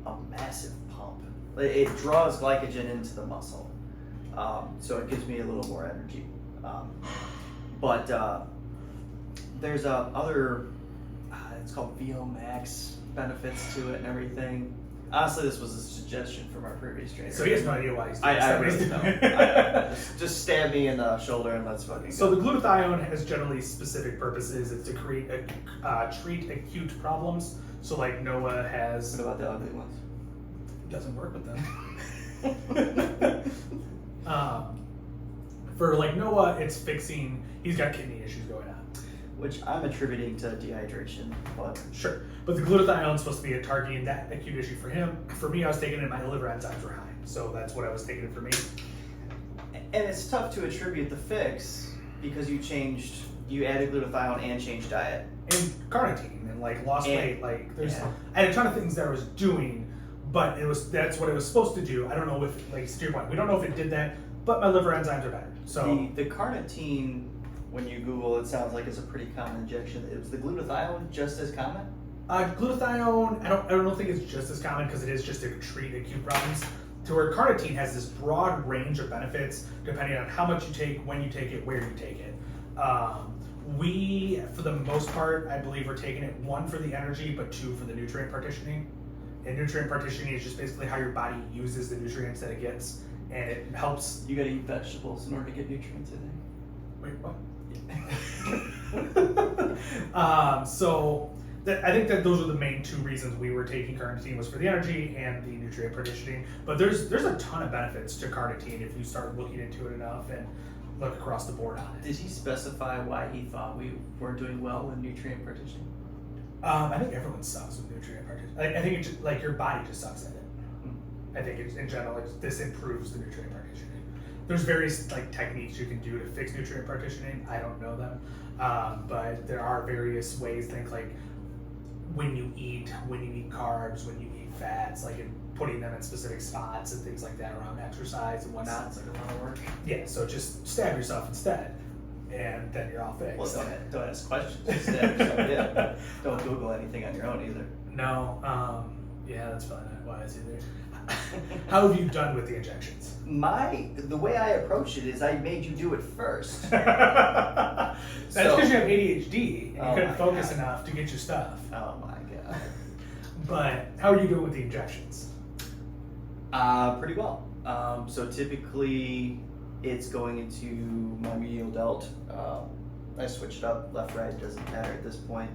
a massive pump. It draws glycogen into the muscle, so it gives me a little more energy. But there's other, it's called VO Max. benefits to it and everything. Honestly, this was a suggestion from our previous trainer. So he has no idea why he's doing I this. really don't. Just stab me in the shoulder and let's fucking So go. the glutathione has generally specific purposes. It's to treat acute problems. So like Noah has What about the ugly ones? doesn't work with them. For like Noah, it's fixing. He's got kidney issues going on. Which I'm attributing to dehydration, but Sure, but the glutathione is supposed to be targeting that acute issue for him. For me, I was taking it. My liver enzymes were high, so that's what I was taking it for me. and it's tough to attribute the fix because you added glutathione and changed diet. And carnitine and like lost And- weight. Like there's, yeah. I had a ton of things that I was doing, but that's what it was supposed to do. I don't know if, like to your point, we don't know if it did that, but my liver enzymes are better. So The carnitine, when you Google, it sounds like it's a pretty common injection. Is the glutathione just as common? glutathione, I don't think it's just as common because it is just to treat acute problems. To where carnitine has this broad range of benefits depending on how much you take, when you take it, where you take it. We, for the most part, I believe we're taking it 1 for the energy, but 2 for the nutrient partitioning. And nutrient partitioning is just basically how your body uses the nutrients that it gets, and it helps. You gotta eat vegetables in order to get nutrients, I think. Wait, what? I think that those are the main 2 reasons we were taking carnitine, was for the energy and the nutrient partitioning. But there's a ton of benefits to carnitine if you start looking into it enough and look across the board on it. Did he specify why he thought we weren't doing well with nutrient partitioning? I think everyone sucks with nutrient partitioning. I think it's just, like your body just sucks at it. I think in general, this improves the nutrient partitioning. There's various like techniques you can do to fix nutrient partitioning. I don't know them, but there are various ways. Think like when you eat carbs, when you eat fats, like in putting them in specific spots and things like that around exercise and whatnot. Sounds like a lot of work. Yeah, so just stab yourself instead, and then you're all fixed. Well, don't ask questions. Just stab yourself. Yeah. Don't Google anything on your own either. No, yeah, that's probably not wise either. How have you done with the injections? The way I approached it is I made you do it first. That's because you have ADHD and you Oh couldn't my focus God. enough to get your stuff. Oh my god. But how are you doing with the injections? Pretty well. So typically it's going into my medial delt. I switched up left, right, doesn't matter at this point.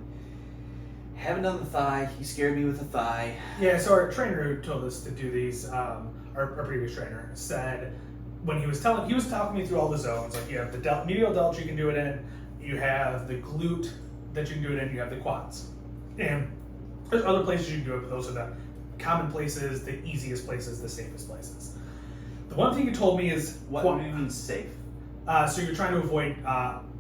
Haven't done the thigh. He scared me with the thigh. Yeah, so our trainer who told us to do these, our previous trainer said when he was talking me through all the zones, like you have the medial delt you can do it in, you have the glute that you can do it in, you have the quads. And there's other places you can do it, but those are the common places, the easiest places, the safest places. The one thing you told me is What do you mean safe? so you're trying to avoid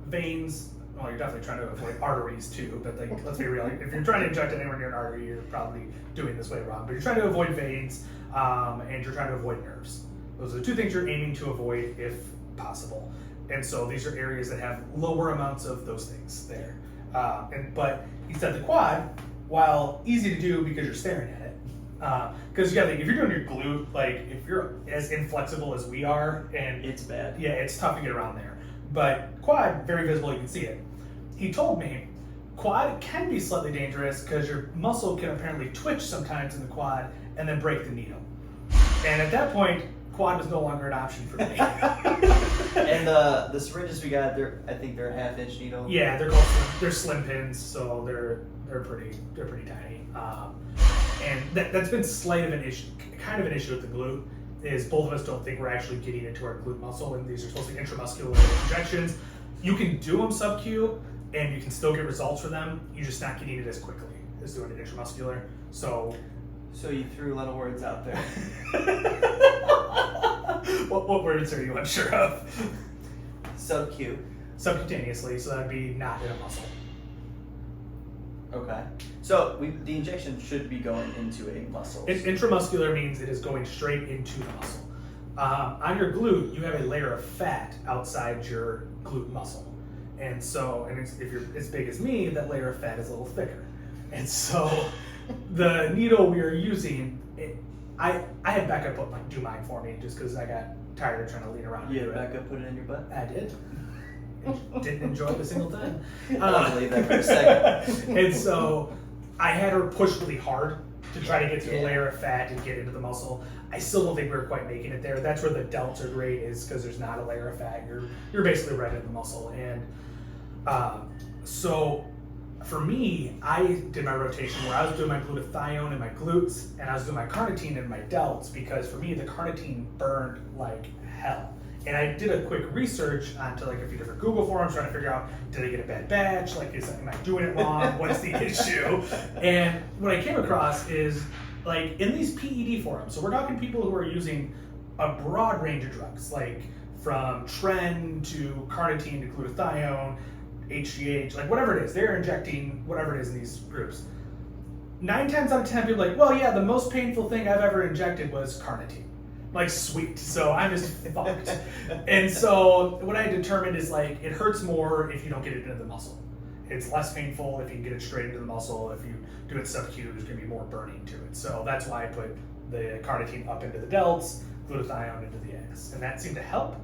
veins. Well, you're definitely trying to avoid arteries too, but like, let's be real. If you're trying to inject it anywhere near an artery, you're probably doing this way wrong. But you're trying to avoid veins, and you're trying to avoid nerves. Those are the 2 things you're aiming to avoid if possible. And so these are areas that have lower amounts of those things there. But he said the quad, while easy to do because you're staring at it, because you gotta think, if you're doing your glute, like if you're as inflexible as we are, and It's bad. yeah, it's tough to get around there. But quad, very visible, you can see it. He told me quad can be slightly dangerous because your muscle can apparently twitch sometimes in the quad and then break the needle. And at that point, quad was no longer an option for me. And the syringes we got, I think they're a 1/2-inch needle. Yeah, they're slim pins, so they're pretty tiny. And that's been slight of an issue, kind of an issue with the glute. Is both of us don't think we're actually getting into our glute muscle, and these are supposed to be intramuscular injections. You can do them sub-Q, and you can still get results for them. You're just not getting it as quickly as doing it intramuscular. So you threw a lot of words out there. what words are you unsure of? Sub-Q. Subcutaneously, so that'd be not in a muscle. Okay. So the injection should be going into a muscle. Intramuscular means it is going straight into the muscle. On your glute, you have a layer of fat outside your glute muscle. And so, if you're as big as me, that layer of fat is a little thicker. And so, the needle we are using, I had Becca do mine for me just because I got tired of trying to lean around. Yeah, Becca put it in your butt. I did. Didn't enjoy it a single time. I'll leave that for a second. And so, I had her push really hard to try to get to the layer of fat and get into the muscle. I still don't think we were quite making it there. That's where the delts are great, is because there's not a layer of fat. You're basically right in the muscle. And so for me, I did my rotation where I was doing my glutathione in my glutes, and I was doing my carnitine in my delts, because for me, the carnitine burned like hell. And I did a quick research onto like a few different Google forums trying to figure out, did I get a bad batch? Like, am I doing it wrong? What's the issue? And what I came across is, like, in these PED forums, so we're talking people who are using a broad range of drugs, like from tren to carnitine to glutathione, HGH, like whatever it is, they're injecting whatever it is in these groups. 9 times out of 10 people are like, well, yeah, the most painful thing I've ever injected was carnitine. Like, sweet. So I'm just fucked. And so what I determined is, like, it hurts more if you don't get it into the muscle. It's less painful if you can get it straight into the muscle. If you do it sub-Q, there's going to be more burning to it. So that's why I put the carnitine up into the delts, glutathione into the ass. And that seemed to help.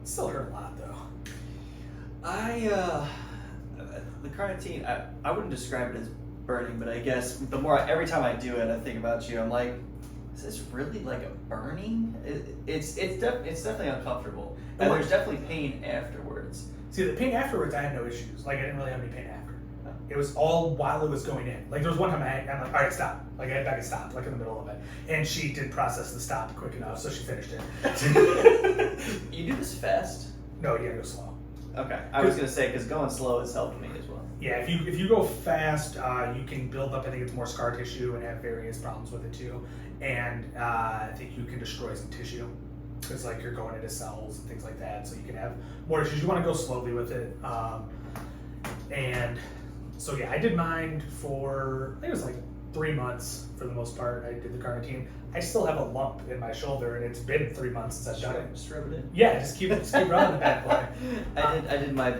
It still hurt a lot, though. The carnitine, I wouldn't describe it as burning, but I guess every time I do it, I think about you. I'm like, is this really like a burning? It's definitely uncomfortable, and there's definitely pain afterwards. See, the pain afterwards, I had no issues. Like, I didn't really have any pain after. It was all while it was going in. Like, there was one time I'm like, all right, stop. Like, I had back and stopped, like in the middle of it. And she didn't process the stop quick enough, so she finished it. You do this fast? No, you gotta go slow. Okay, I was gonna say, because going slow has helped me as well. Yeah, if you go fast, you can build up, I think it's more scar tissue and have various problems with it too. And I think you can destroy some tissue, because like you're going into cells and things like that, so you can have more issues. You want to go slowly with it. And so yeah, I did mine for, I think it was like 3 months for the most part. I did the carnitine. I still have a lump in my shoulder, and it's been 3 months since I've done it. Just rub it in. Yeah, just keep running the bad boy. I did my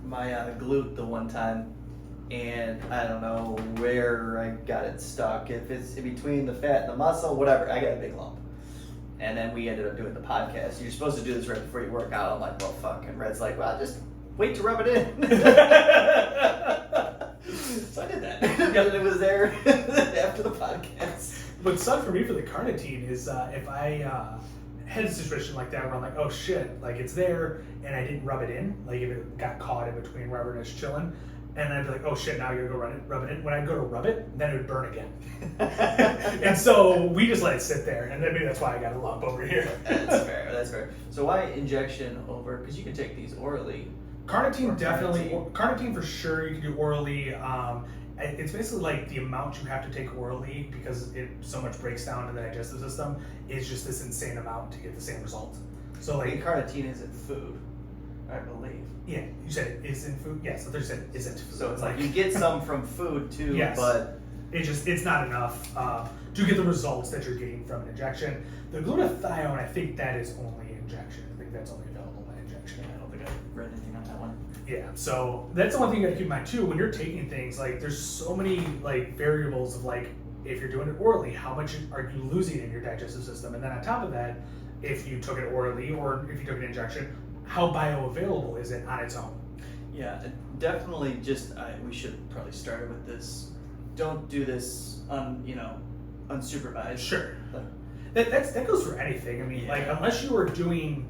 glute the one time, and I don't know where I got it stuck. If it's in between the fat and the muscle, whatever, I got a big lump. And then we ended up doing the podcast. You're supposed to do this right before you work out. I'm like, well, fuck. And Red's like, well, just wait to rub it in. So I did that. And it was there after the podcast. What sucked for me for the carnitine is if I had a situation like that where I'm like, oh shit, like it's there and I didn't rub it in, like if it got caught in between wherever and it's chilling, and I'd be like, oh shit, now you gotta go rub it in. When I go to rub it, then it would burn again. And so we just let it sit there, and then maybe that's why I got a lump over here. That's fair. So why injection over, because you can take these orally. Carnitine definitely, carnitine for sure you can do orally. It's basically like the amount you have to take orally, because it so much breaks down in the digestive system, is just this insane amount to get the same result. So like, carnitine is in food, I believe. Yeah, you said it is in food? Yes, so said it isn't food. So it's like you get some from food too, yes, but it's not enough to get the results that you're getting from an injection. The glutathione, I think that is only injection. I think that's only available by injection. I don't think I read anything on that one. Yeah, so that's the one thing you gotta keep in mind too. When you're taking things, like there's so many like variables of like, if you're doing it orally, how much are you losing in your digestive system? And then on top of that, if you took it orally or if you took an injection, how bioavailable is it on its own? Yeah, definitely. We should probably start with this. Don't do this unsupervised. Sure. That goes for anything. I mean, like unless you are doing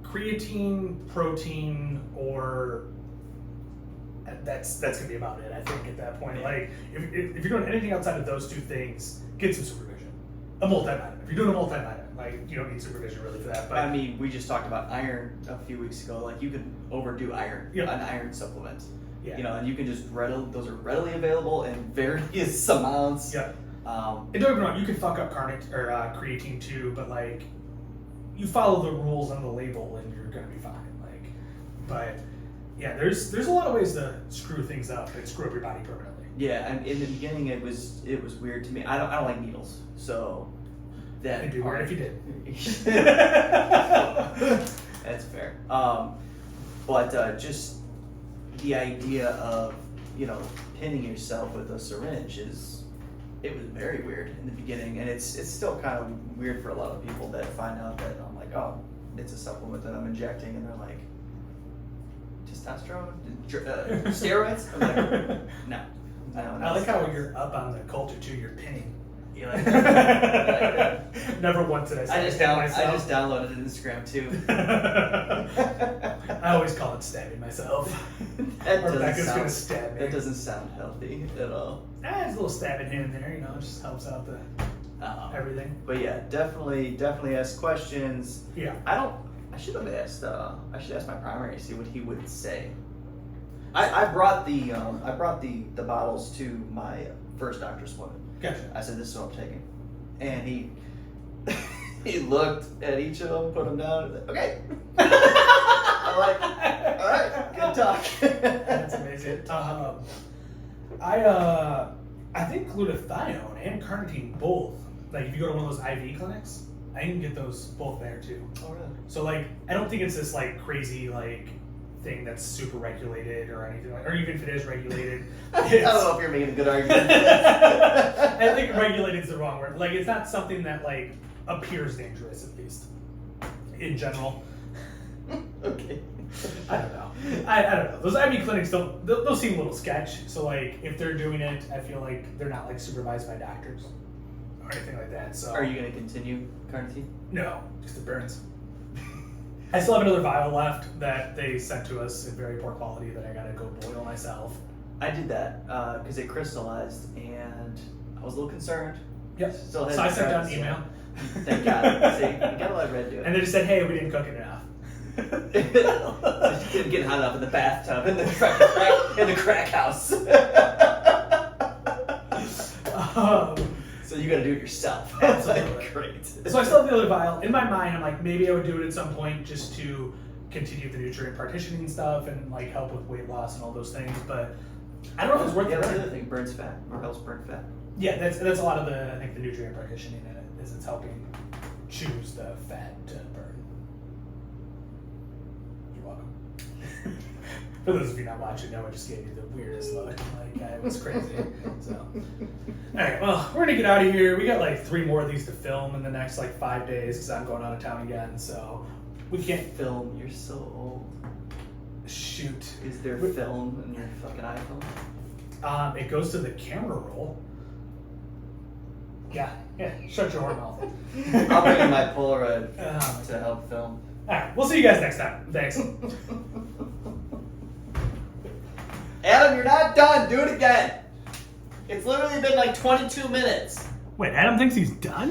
creatine, protein, or that's gonna be about it. I think at that point, like if you're doing anything outside of those two things, get some supervision. A multivitamin. If you're doing a multivitamin, like you don't need supervision really for that. But I mean, we just talked about iron a few weeks ago. Like you could overdo iron, an iron supplement. Yeah. And you can just those are readily available in various amounts. Yeah. And don't get me wrong, you can fuck up creatine too, but like you follow the rules on the label and you're gonna be fine. Like, but yeah, there's a lot of ways to screw things up and screw up your body permanently. Yeah, and in the beginning it was weird to me. I don't like needles, so that It'd be weird if you did. That's fair. But just the idea of pinning yourself with a syringe it was very weird in the beginning, and it's still kind of weird for a lot of people that find out that I'm like, oh, it's a supplement that I'm injecting, and they're like, testosterone, steroids. I'm like, no. I like how you're up on the culture too. You're pinning. You like that? Never once did I say I just downloaded Instagram too. I always call it stabbing myself. That Or doesn't Becca's sound- gonna stab me. That doesn't sound healthy at all. There's a little stabbing here and there, you know, it just helps out the everything. But yeah, definitely ask questions. Yeah. I should have asked. I should ask my primary, see what he would say. I brought the bottles to my first doctor's appointment. Gotcha. I said, "This is what I'm taking," and he he looked at each of them, put them down, and said, "Okay." I'm like, "All right, good talk." That's amazing. I think glutathione and carnitine both. Like if you go to one of those IV clinics, I can get those both there too. Oh really? So like, I don't think it's this like crazy like thing that's super regulated or anything like, or even if it is regulated, I don't know if you're making a good argument. I think regulated is the wrong word. Like it's not something that like appears dangerous, at least in general. Okay. I don't know. I don't know. Those IV clinics they'll seem a little sketch. So like if they're doing it, I feel like they're not like supervised by doctors or anything like that. So Are you gonna continue carnitine? no, just it burns. I still have another vial left that they sent to us in very poor quality that I gotta go boil myself. I did that because it crystallized, and I was a little concerned. Yep. Still had So I to sent try out an this, email. Thank God. See, you gotta let Red do it. And they just said, hey, we didn't cook it enough. Just didn't get hot enough in the bathtub in the crack house. So you gotta do it yourself. Absolutely. Great. So I still have the other vial. In my mind, I'm like, maybe I would do it at some point just to continue the nutrient partitioning stuff and like help with weight loss and all those things. But I don't know if it's worth Yeah, it. that's the other thing. Burns fat or helps burn fat. Yeah, that's a lot of the nutrient partitioning in it is it's helping choose the fat to burn. You're welcome. For those of you not watching, Noah just gave you the weirdest look. Like it was crazy. So, all right, well, we're gonna get out of here. We got like 3 more of these to film in the next like 5 days because I'm going out of town again. So we can't Film. You're so old. shoot. Is there film in your fucking iPhone? It goes to the camera roll. Yeah, shut your whore mouth. I'll bring in my Polaroid Oh, to help film. All right, we'll see you guys next time. Thanks. Adam, you're not done. Do it again. It's literally been like 22 minutes. Wait, Adam thinks he's done?